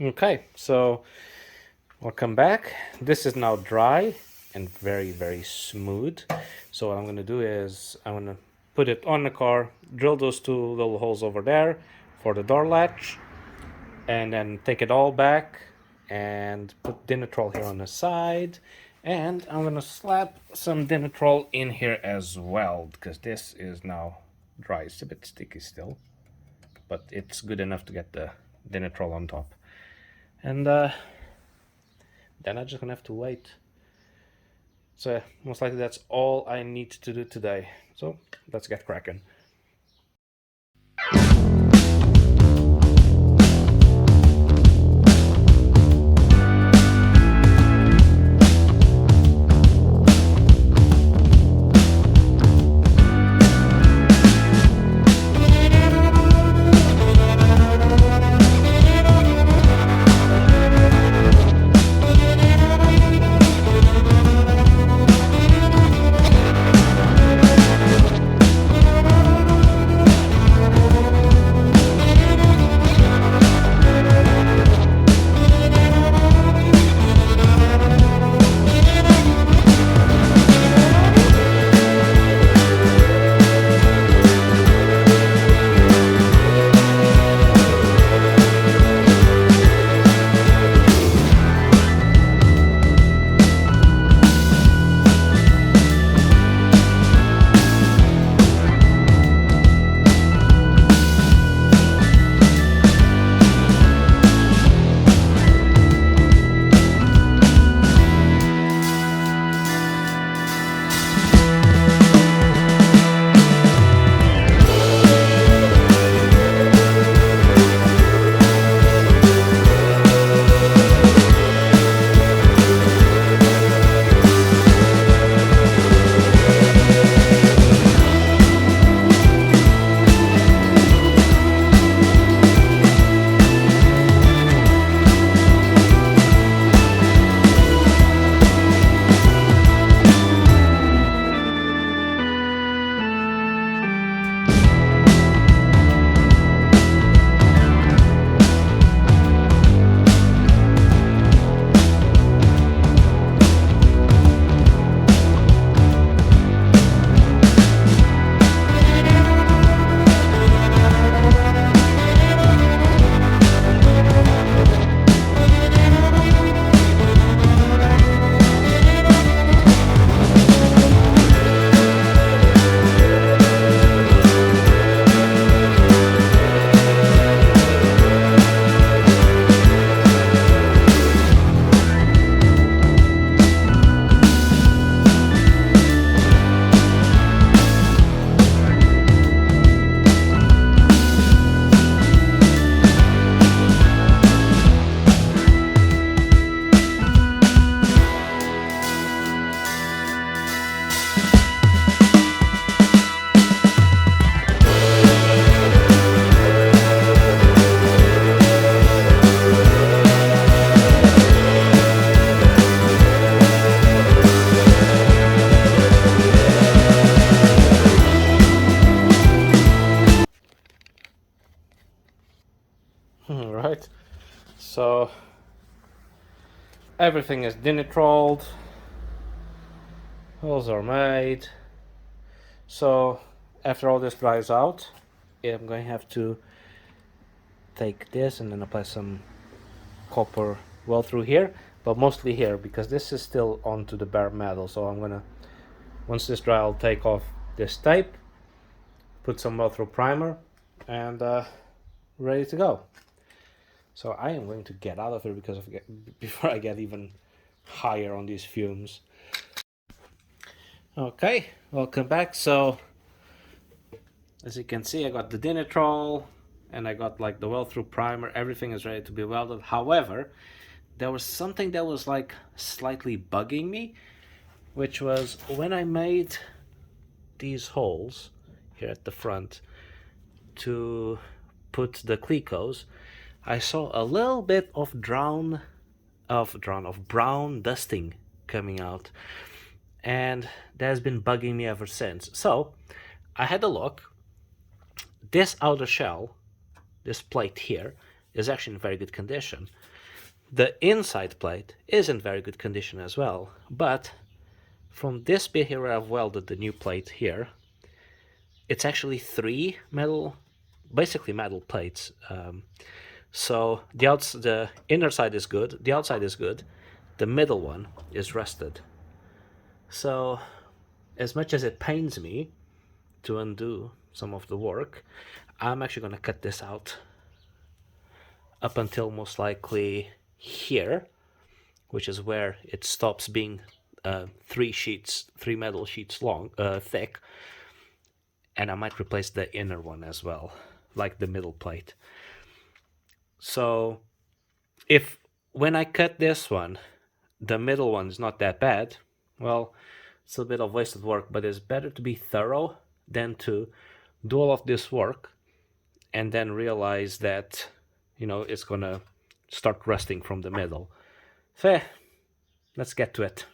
Okay, so welcome back. This is now dry and very, very smooth. So what I'm gonna do is I'm gonna put it on the car, drill those two little holes over there for the door latch, and then take it all back and put Dinitrol here on the side. And I'm gonna slap some Dinitrol in here as well, because this is now dry. It's a bit sticky still, but it's good enough to get the Dinitrol on top. And then I'm just gonna have to wait. So most likely that's all I need to do today. So let's get cracking. All right, so everything is Dinitrolled, holes are made. So after all this dries out, I'm going to have to take this and then apply some copper well through here, but mostly here because this is still onto the bare metal. So I'm gonna, once this dry, I'll take off this tape, put some well through primer, and ready to go. So I am going to get out of here because before I get even higher on these fumes. Okay, welcome back. So as you can see, I got the Dinitrol and I got like the weld through primer. Everything is ready to be welded. However, there was something that was like slightly bugging me, which was when I made these holes here at the front to put the clecos, I saw a little bit of brown dusting coming out, and that has been bugging me ever since. So I had a look. This outer shell, this plate here, is actually in very good condition. The inside plate is in very good condition as well, but from this bit here where I've welded the new plate here, it's actually three metal, basically metal plates. So the inner side is good, the outside is good, the middle one is rusted. So as much as it pains me to undo some of the work, I'm actually going to cut this out up until most likely here, which is where it stops being three metal sheets long, thick, and I might replace the inner one as well, like the middle plate. So if when I cut this one, the middle one is not that bad, well, it's a bit of wasted work, but it's better to be thorough than to do all of this work and then realize that, it's gonna start rusting from the middle. So let's get to it.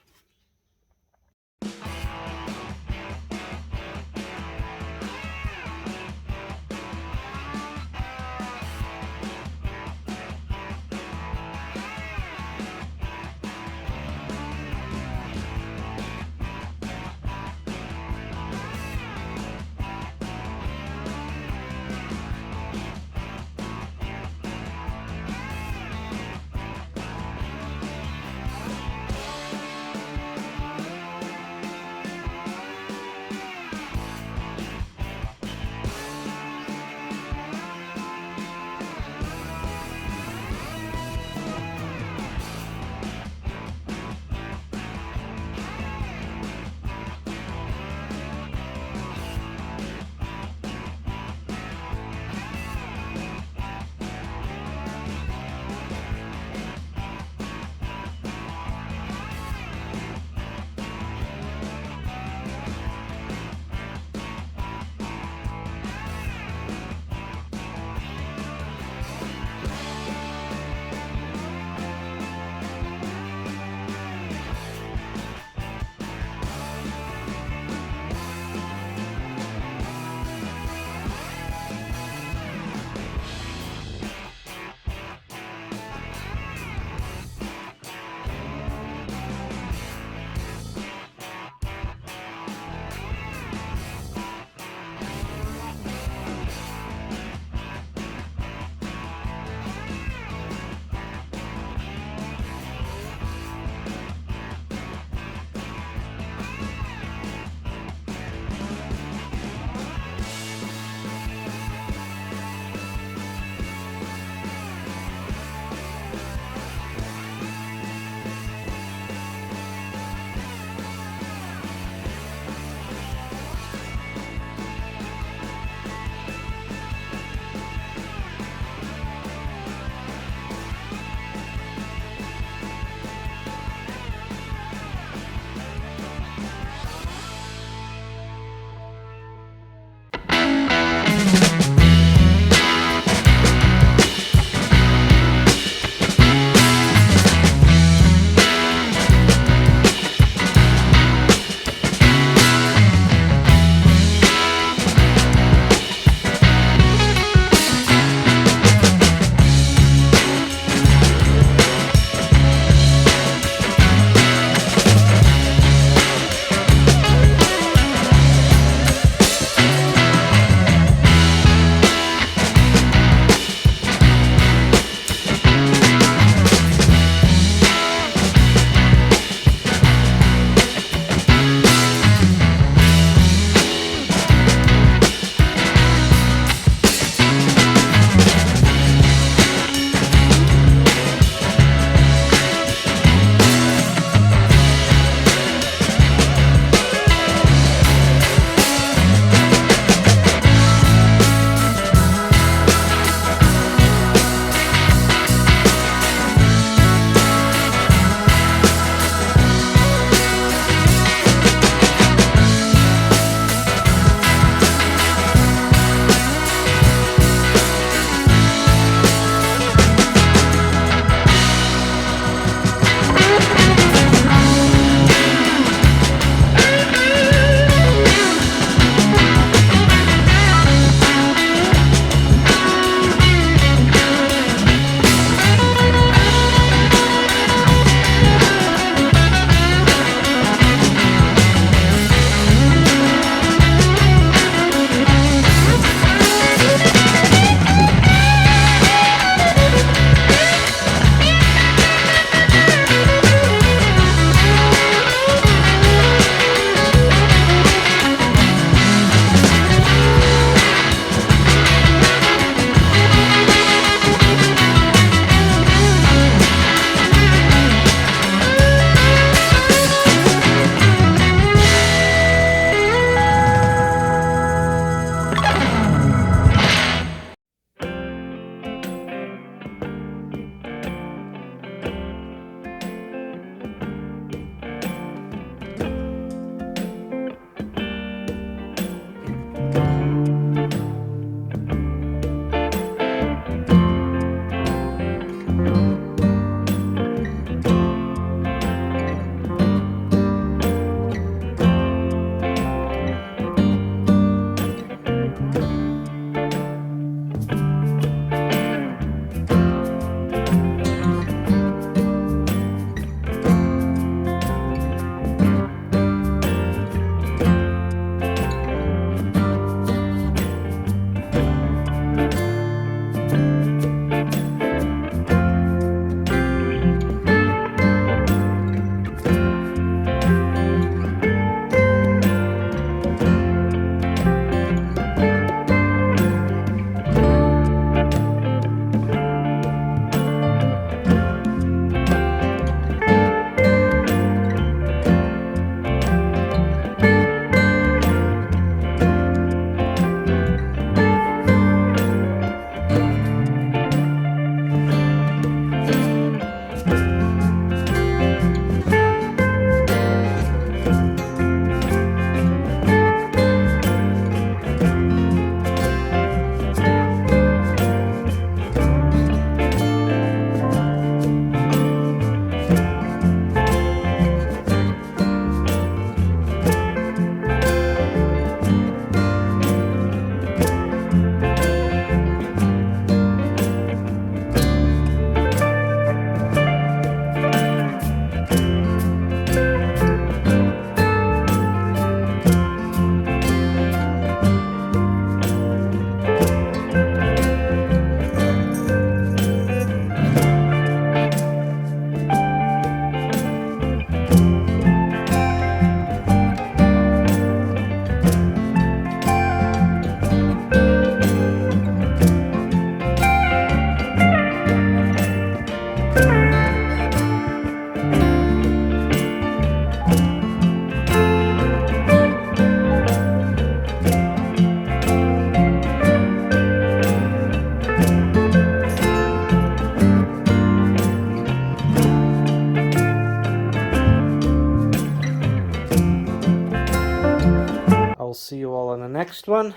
see you all on the next one,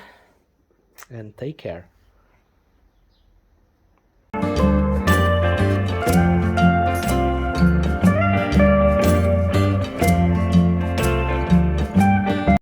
and take care.